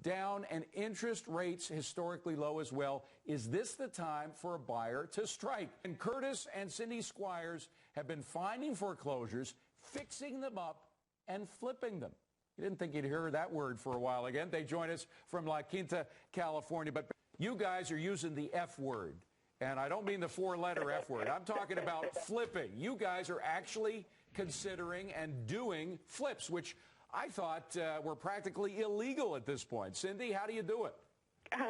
down and interest rates historically low as well. Is this the time for a buyer to strike? And Kurtis and Cindy Squyres have been finding foreclosures, fixing them up, and flipping them. You didn't think you'd hear that word for a while again. They join us from La Quinta, California. But you guys are using the F word. And I don't mean the four-letter F word. I'm talking about flipping. You guys are actually considering and doing flips, which I thought were practically illegal at this point. Cindy, how do you do it?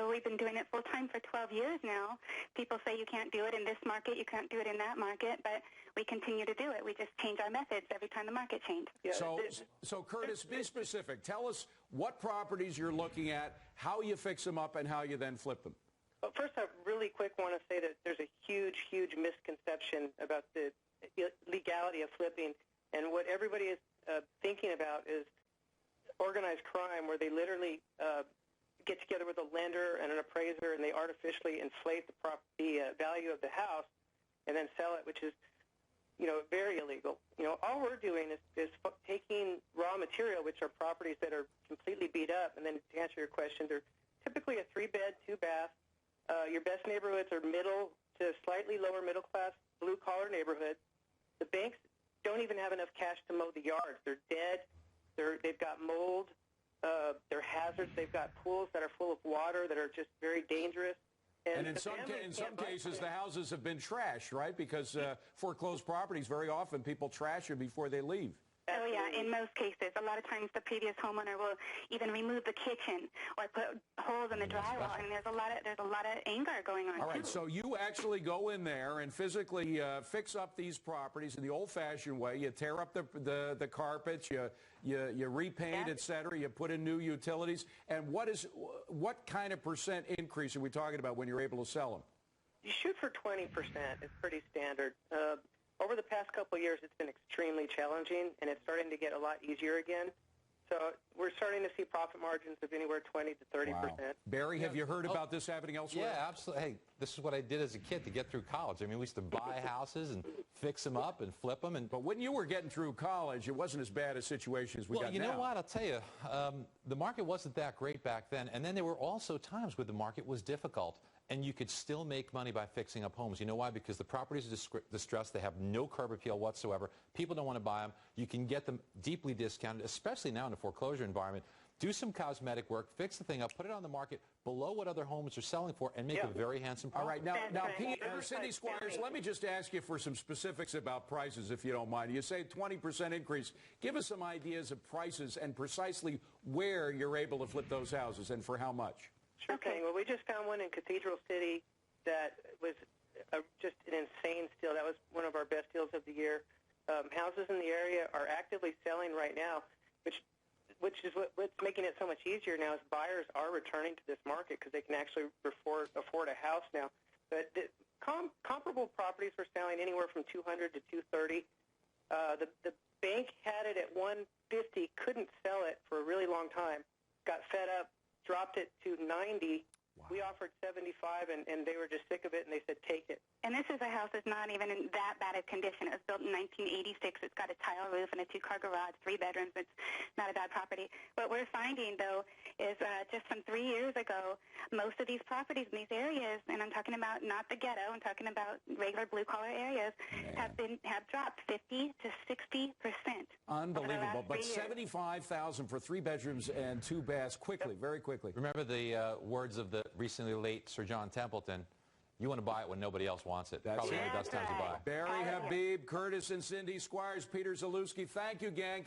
We've been doing it full-time for 12 years now. People say you can't do it in this market, you can't do it in that market, but we continue to do it. We just change our methods every time the market changes. Yeah. So Kurtis, be specific. Tell us what properties you're looking at, how you fix them up, and how you then flip them. Well, first, I really quick want to say that there's a huge, huge misconception about the legality of flipping. And what everybody is thinking about is organized crime, where they literally get together with a lender and an appraiser, and they artificially inflate the value of the house and then sell it, which is, very illegal. All we're doing is taking raw material, which are properties that are completely beat up, and then to answer your question, they're typically a 3-bed, 2-bath. Your best neighborhoods are middle to slightly lower middle class, blue-collar neighborhoods. The banks don't even have enough cash to mow the yards. They're dead. They've got mold. They're hazards. They've got pools that are full of water that are just very dangerous. And in some cases, the houses have been trashed, right? Because foreclosed properties, very often people trash them before they leave. Oh, yeah, in most cases. A lot of times the previous homeowner will even remove the kitchen or put holes in the drywall, and there's a lot of anger going on. All right, so you actually go in there and physically fix up these properties in the old-fashioned way. You tear up the carpets, you repaint, et cetera, you put in new utilities. And what kind of percent increase are we talking about when you're able to sell them? You shoot for 20%. It's pretty standard. Over the past couple of years, it's been extremely challenging, and it's starting to get a lot easier again. So we're starting to see profit margins of anywhere 20 to 30%. Wow. Barry, have you heard about this happening elsewhere? Yeah, absolutely. Hey, this is what I did as a kid to get through college. I mean, we used to buy houses and fix them up and flip them. But when you were getting through college, it wasn't as bad a situation as we got now. Well, you know what? I'll tell you, the market wasn't that great back then. And then there were also times where the market was difficult. And you could still make money by fixing up homes. You know why? Because the properties are distressed. They have no curb appeal whatsoever. People don't want to buy them. You can get them deeply discounted, especially now in a foreclosure environment. Do some cosmetic work, fix the thing up, put it on the market below what other homes are selling for, and make a very handsome profit. All right, now Cindy Squyres, let me just ask you for some specifics about prices, if you don't mind. You say 20% increase. Give us some ideas of prices and precisely where you're able to flip those houses and for how much. Sure thing. Well, we just found one in Cathedral City that was just an insane steal. That was one of our best deals of the year. Houses in the area are actively selling right now, which is what's making it so much easier now is buyers are returning to this market because they can actually afford a house now. But comparable properties were selling anywhere from $200 to $230. The bank had it at $150, couldn't sell it for a really long time, got fed up, dropped it to $90. Wow. We offered $75, and they were just sick of it, and they said, take it. And this is a house that's not even in that bad a condition. It was built in 1986. It's got a tile roof and a 2-car garage, 3 bedrooms. It's not a bad property. What we're finding, though, is just from 3 years ago, most of these properties in these areas, and I'm talking about not the ghetto, I'm talking about regular blue-collar areas, have dropped 50 to 60%. Unbelievable. But $75,000 for 3 bedrooms and 2 baths, quickly, very quickly. Remember the words of the recently late Sir John Templeton, you want to buy it when nobody else wants it. Probably the best time to buy. Barry Habib, Kurtis and Cindy Squyres, Peter Zalewski, thank you, gang.